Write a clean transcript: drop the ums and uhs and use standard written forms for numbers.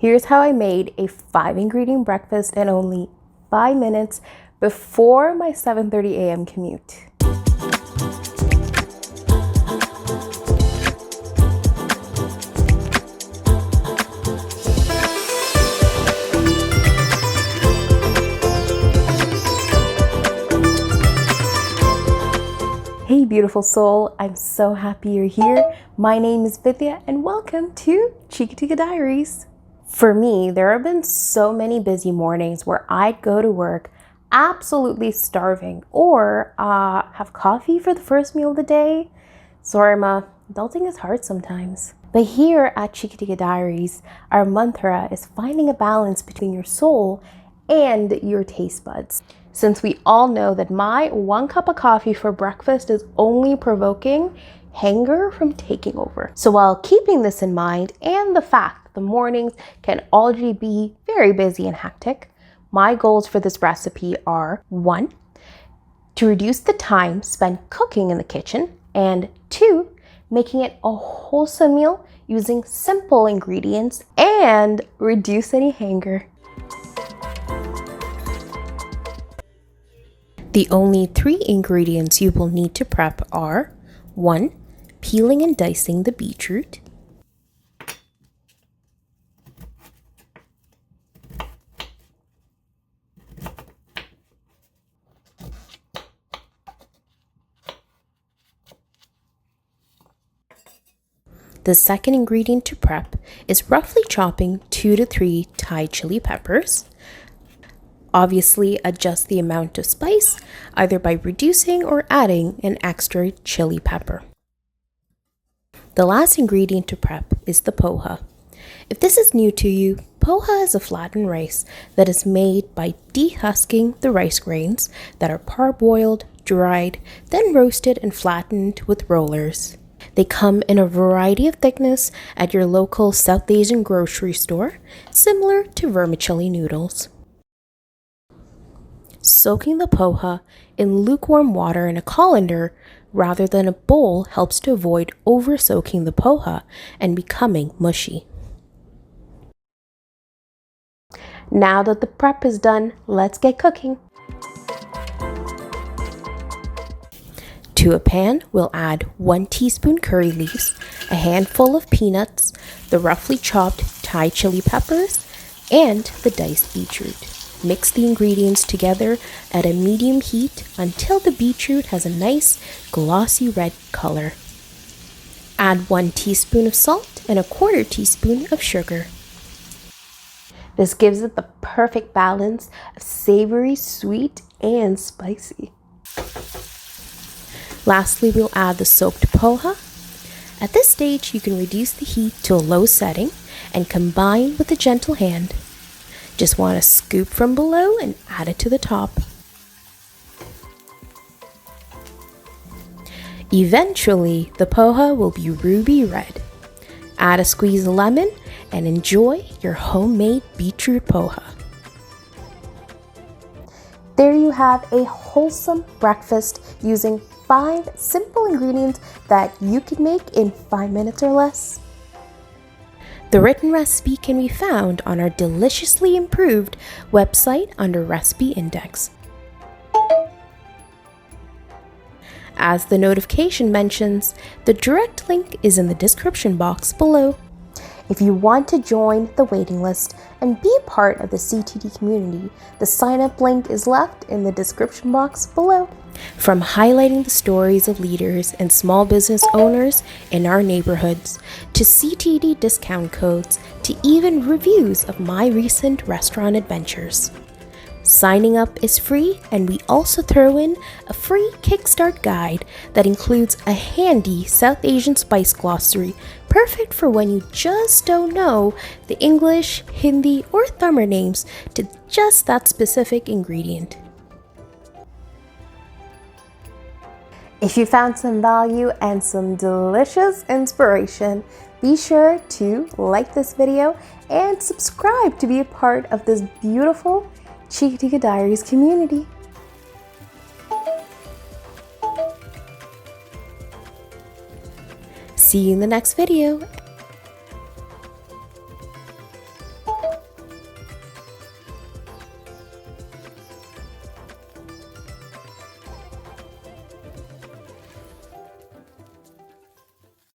Here's how I made a 5-ingredient breakfast in only 5 minutes before my 7:30 a.m. commute. Hey beautiful soul, I'm so happy you're here. My name is Vidya and welcome to Chikka Tikka Diaries. For me, there have been so many busy mornings where I'd go to work absolutely starving or have coffee for the first meal of the day. Sorry ma, adulting is hard sometimes. But here at Chikka Tikka Diaries, our mantra is finding a balance between your soul and your taste buds. Since we all know that my 1 cup of coffee for breakfast is only provoking hunger from taking over. So while keeping this in mind and the fact that the mornings can already be very busy and hectic, my goals for this recipe are 1, to reduce the time spent cooking in the kitchen, and 2, making it a wholesome meal using simple ingredients and reduce any hunger. The only 3 ingredients you will need to prep are 1, peeling and dicing the beetroot, 2. The second ingredient to prep is roughly chopping 2 to 3 Thai chili peppers. Obviously, adjust the amount of spice either by reducing or adding an extra chili pepper. The last ingredient to prep is the poha. If this is new to you, poha is a flattened rice that is made by dehusking the rice grains that are parboiled, dried, then roasted and flattened with rollers. They come in a variety of thickness at your local South Asian grocery store, similar to vermicelli noodles. Soaking the poha in lukewarm water in a colander rather than a bowl helps to avoid over-soaking the poha and becoming mushy. Now that the prep is done, let's get cooking. To a pan, we'll add 1 teaspoon curry leaves, a handful of peanuts, the roughly chopped Thai chili peppers, and the diced beetroot. Mix the ingredients together at a medium heat until the beetroot has a nice glossy red color. Add 1 teaspoon of salt and a 1/4 teaspoon of sugar. This gives it the perfect balance of savory, sweet, and spicy. Lastly, we'll add the soaked poha. At this stage, you can reduce the heat to a low setting and combine with a gentle hand. Just want to scoop from below and add it to the top. Eventually, the poha will be ruby red. Add a squeeze of lemon and enjoy your homemade beetroot poha. There you have a wholesome breakfast using 5 simple ingredients that you can make in 5 minutes or less. The written recipe can be found on our deliciously improved website under Recipe Index. As the notification mentions, the direct link is in the description box below. If you want to join the waiting list and be a part of the CTD community, the sign-up link is left in the description box below. From highlighting the stories of leaders and small business owners in our neighborhoods, to CTD discount codes, to even reviews of my recent restaurant adventures. Signing up is free, and we also throw in a free Kick Start Guide that includes a handy South Asian Spice Glossary, perfect for when you just don't know the English, Hindi, or Tamil names to just that specific ingredient. If you found some value and some delicious inspiration, be sure to like this video and subscribe to be a part of this beautiful Chikka Tikka Diaries community. See you in the next video.